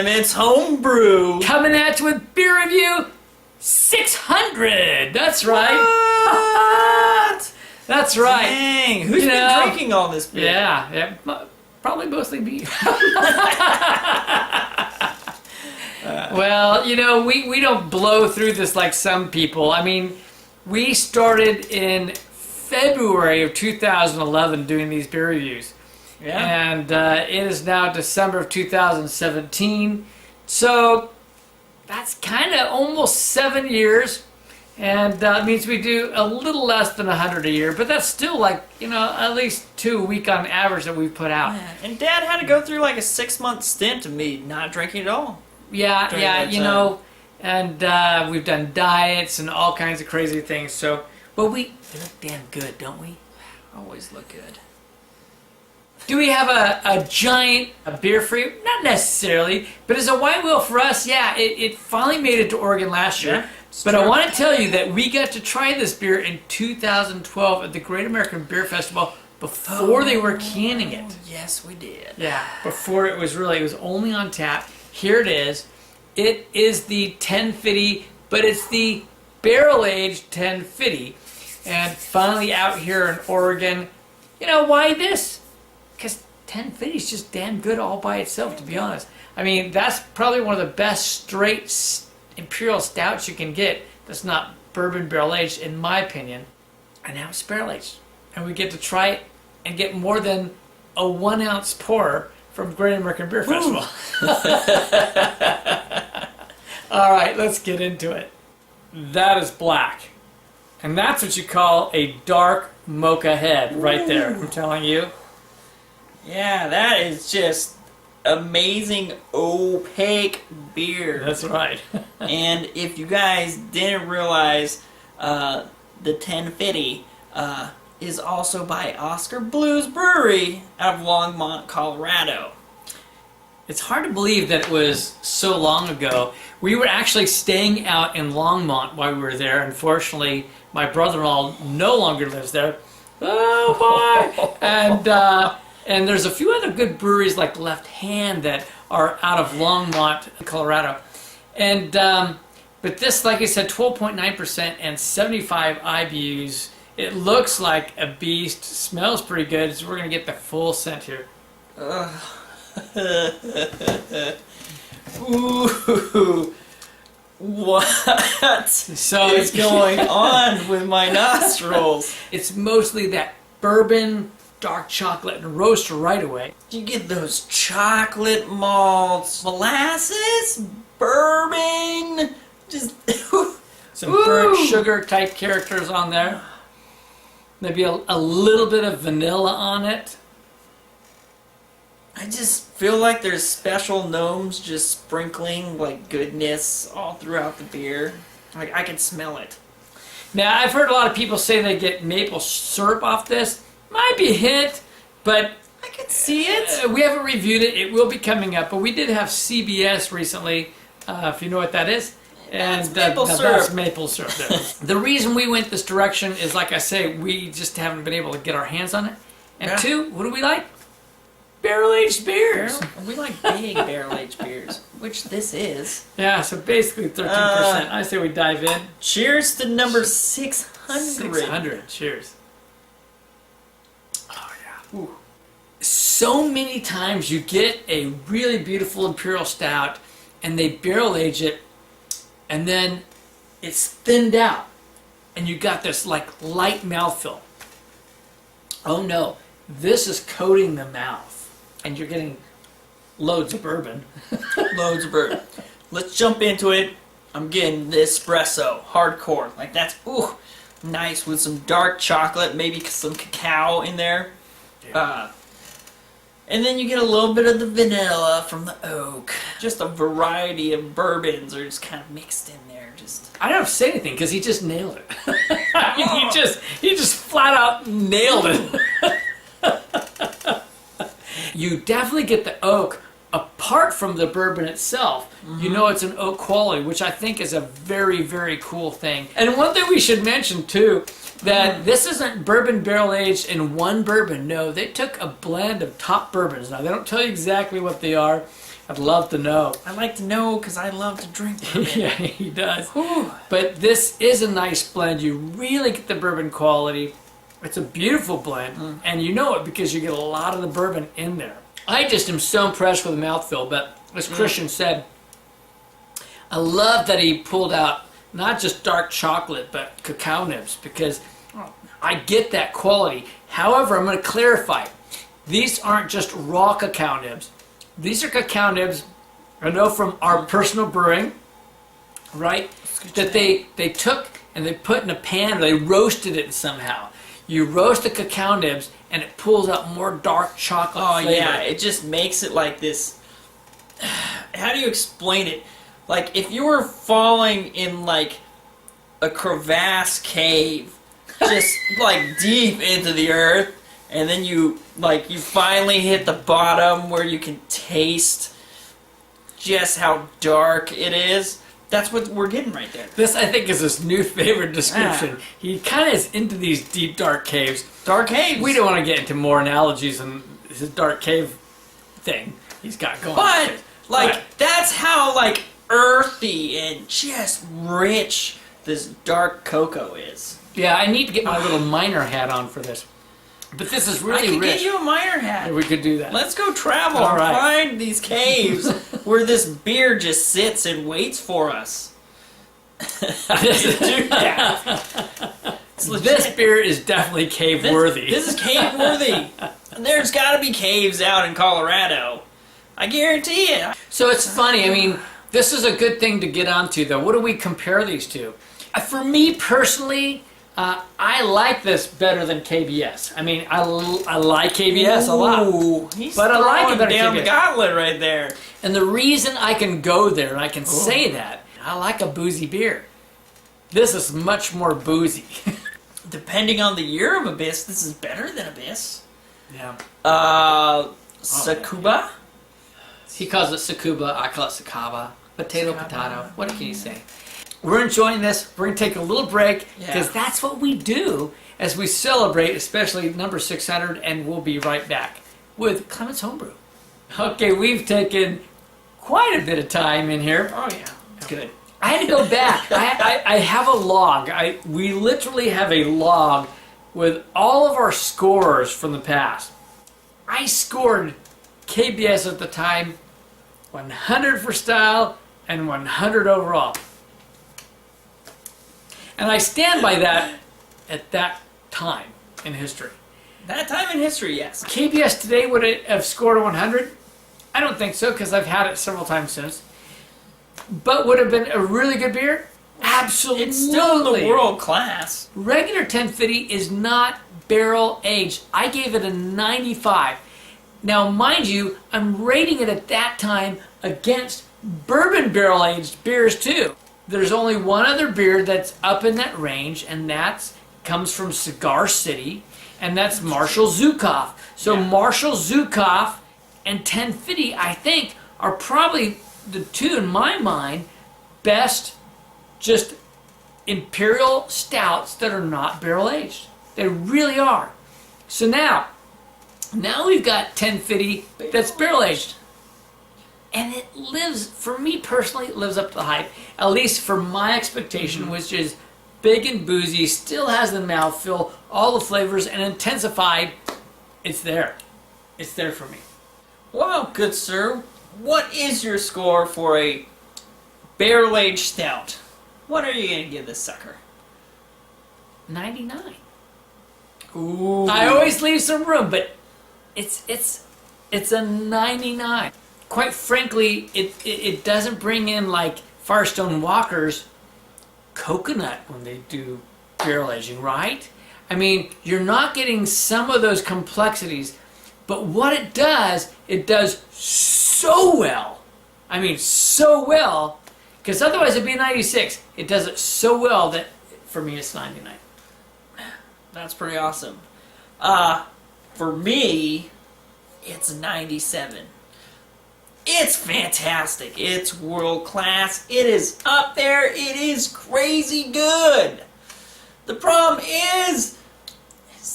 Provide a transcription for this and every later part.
Limits Homebrew. Coming at you with beer review 600. That's right. What? That's right. Dang, who's been drinking all this beer? Yeah, probably mostly me. Well, we don't blow through this like some people. I mean, we started in February of 2011 doing these beer reviews. Yeah. And it is now December of 2017. So that's kind of almost 7 years. And that means we do a little less than 100 a year. But that's still like, at least 2 a week on average that we put out. Yeah. And Dad had to go through like a 6-month stint of me not drinking at all. Yeah, and we've done diets and all kinds of crazy things. So, but we look damn good, don't we? Always look good. Do we have a giant beer for you? Not necessarily, but as a wine wheel for us, yeah, it finally made it to Oregon last year. Yeah, but I want to tell you that we got to try this beer in 2012 at the Great American Beer Festival before they were canning it. Yes, we did. Yeah, before it was only on tap. Here it is. It is the TEN FIDY, but it's the barrel-aged TEN FIDY. And finally out here in Oregon. Why this? Because TEN FIDY is just damn good all by itself, to be honest. I mean, that's probably one of the best straight Imperial stouts you can get that's not bourbon barrel-aged, in my opinion. And now it's barrel-aged. And we get to try it and get more than a 1 ounce pour from Great American Beer Festival. All right, let's get into it. That is black. And that's what you call a dark mocha head right there, I'm telling you. Yeah, that is just amazing opaque beer. That's right. And if you guys didn't realize, the TEN FIDY is also by Oskar Blues Brewery out of Longmont, Colorado. It's hard to believe that it was so long ago. We were actually staying out in Longmont while we were there. Unfortunately, my brother-in-law no longer lives there. Oh boy! And there's a few other good breweries like Left Hand that are out of Longmont, Colorado. And but this, like I said, 12.9% and 75 IBUs. It looks like a beast. Smells pretty good. So we're gonna get the full scent here. Ooh, what So is going on with my nostrils? It's mostly that bourbon, dark chocolate, and roast right away. You get those chocolate malts, molasses, bourbon, just Some burnt sugar type characters on there. Maybe a little bit of vanilla on it. I just feel like there's special gnomes just sprinkling like goodness all throughout the beer. Like I can smell it. Now, I've heard a lot of people say they get maple syrup off this. Might be a hint, but I can see it. we haven't reviewed it. It will be coming up, but we did have CBS recently, if you know what that is. And That's maple syrup. That's maple syrup. The reason we went this direction is, like I say, we just haven't been able to get our hands on it. And Yeah. 2, what do we like? Barrel-aged beers. We like big barrel-aged beers, which this is. Yeah, so basically 13%. I say we dive in. Cheers to number 600. 600. Cheers. Oh, yeah. Ooh. So many times you get a really beautiful Imperial Stout and they barrel age it and then it's thinned out and you got this like light mouthfeel. Oh no, this is coating the mouth and you're getting loads of bourbon. Loads of bourbon. Let's jump into it. I'm getting the espresso, hardcore. Like that's, ooh, nice with some dark chocolate, maybe some cacao in there. Yeah. And then you get a little bit of the vanilla from the oak. Just a variety of bourbons are just kind of mixed in there. Just I don't have to say anything because he just nailed it. I mean, he just flat out nailed it. You definitely get the oak apart from the bourbon itself. You know it's an oak quality, which I think is a very, very cool thing. And one thing we should mention too, that this isn't bourbon barrel aged in one bourbon. No, they took a blend of top bourbons. Now they don't tell you exactly what they are, I'd love to know. I like to know because I love to drink bourbon. Yeah, he does. Whew. But this is a nice blend. You really get the bourbon quality. It's a beautiful blend, and you know it because you get a lot of the bourbon in there. I just am so impressed with the mouthfeel, but as Christian said, I love that he pulled out not just dark chocolate, but cacao nibs, because I get that quality. However, I'm going to clarify. These aren't just raw cacao nibs. These are cacao nibs, I know from our personal brewing, right? That they took and they put in a pan, or they roasted it somehow. You roast the cacao nibs and it pulls out more dark chocolate flavor. Yeah, it just makes it like this. How do you explain it? Like if you were falling in like a crevasse cave, just like deep into the earth, and then you finally hit the bottom where you can taste just how dark it is. That's what we're getting right there. This, I think, is his new favorite description. Yeah. He kind of is into these deep, dark caves. Dark caves. We don't want to get into more analogies on his dark cave thing he's got going. But, that's how, earthy and just rich this dark cocoa is. Yeah, I need to get my little miner hat on for this. But this is really rich. I could get you a miner hat. Yeah, we could do that. Let's go travel and find these caves where this beer just sits and waits for us. Do that. This beer is definitely cave-worthy. This is cave-worthy. There's got to be caves out in Colorado. I guarantee it. So it's funny. I mean, this is a good thing to get onto, though. What do we compare these to? For me, personally, I like this better than KBS. I mean, I like KBS a lot, he's but I like it better down than KBS. The gauntlet right there. And the reason I can go there and I can say that, I like a boozy beer. This is much more boozy. Depending on the year of Abyss, this is better than Abyss. Yeah. Sakuba? He calls it Sakuba. I call it Sakaba. Potato. What can you say? We're enjoying this. We're going to take a little break because that's what we do as we celebrate, especially number 600, and we'll be right back with Clement's Homebrew. Okay, we've taken quite a bit of time in here. Oh, yeah. Good. I had to go back. I have a log. We literally have a log with all of our scores from the past. I scored KBS at the time 100 for style and 100 overall. And I stand by that at that time in history. That time in history, yes. KBS today, would it have scored a 100? I don't think so, because I've had it several times since. But would it have been a really good beer? Absolutely. It's still in the world class. Regular 1050 is not barrel aged. I gave it a 95. Now, mind you, I'm rating it at that time against bourbon barrel aged beers too. There's only one other beer that's up in that range, and that comes from Cigar City, and that's Marshall Zukov. So Marshall Zukov and 10 FIDY, I think, are probably the two, in my mind, best just Imperial stouts that are not barrel aged. They really are. So now we've got 10 FIDY that's barrel aged. And it lives, for me personally, it lives up to the hype, at least for my expectation, which is big and boozy, still has the mouthfeel, all the flavors, and intensified. It's there. It's there for me. Well, good sir, what is your score for a barrel-aged stout? What are you going to give this sucker? 99. Ooh. I always leave some room, but it's a 99. Quite frankly, it doesn't bring in like Firestone Walker's coconut when they do barrel aging, right? I mean, you're not getting some of those complexities, but what it does so well. I mean, so well, because otherwise it'd be a 96. It does it so well that for me it's 99. That's pretty awesome. For me, it's 97. It's fantastic. It's world class. It is up there. It is crazy good. The problem is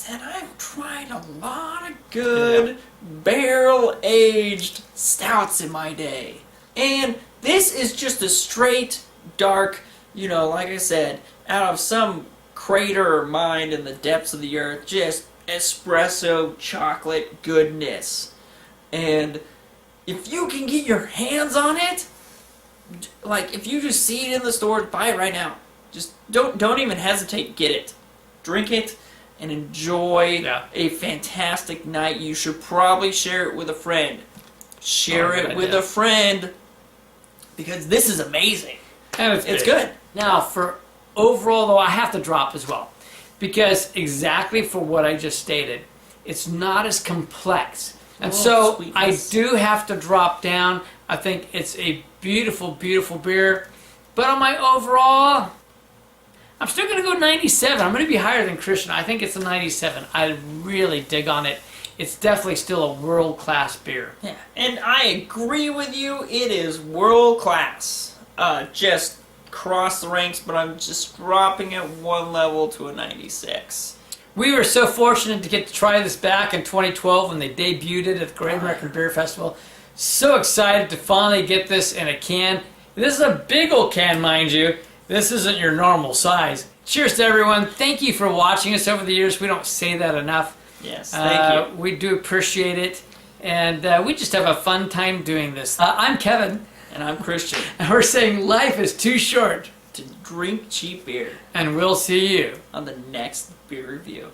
that I've tried a lot of good barrel-aged stouts in my day. And this is just a straight, dark, you know, like I said, out of some crater or mine in the depths of the earth, just espresso chocolate goodness. And if you can get your hands on it, like if you just see it in the store, buy it right now. Just don't even hesitate, get it. Drink it and enjoy a fantastic night. You should probably share it with a friend. Share it with a friend, because this is amazing. And it's good. Now, for overall, though, I have to drop as well, because exactly for what I just stated, it's not as complex. And so sweetness. I do have to drop down. I think it's a beautiful, beautiful beer. But on my overall, I'm still going to go 97. I'm going to be higher than Christian. I think it's a 97. I really dig on it. It's definitely still a world-class beer. Yeah, and I agree with you. It is world-class. Just cross the ranks, but I'm just dropping it one level to a 96. We were so fortunate to get to try this back in 2012 when they debuted it at the Great American Beer Festival. So excited to finally get this in a can. This is a big old can, mind you. This isn't your normal size. Cheers to everyone. Thank you for watching us over the years. We don't say that enough. Yes, thank you. We do appreciate it. And we just have a fun time doing this. I'm Kevin. And I'm Christian. And we're saying life is too short to drink cheap beer. And we'll see you on the next beer review.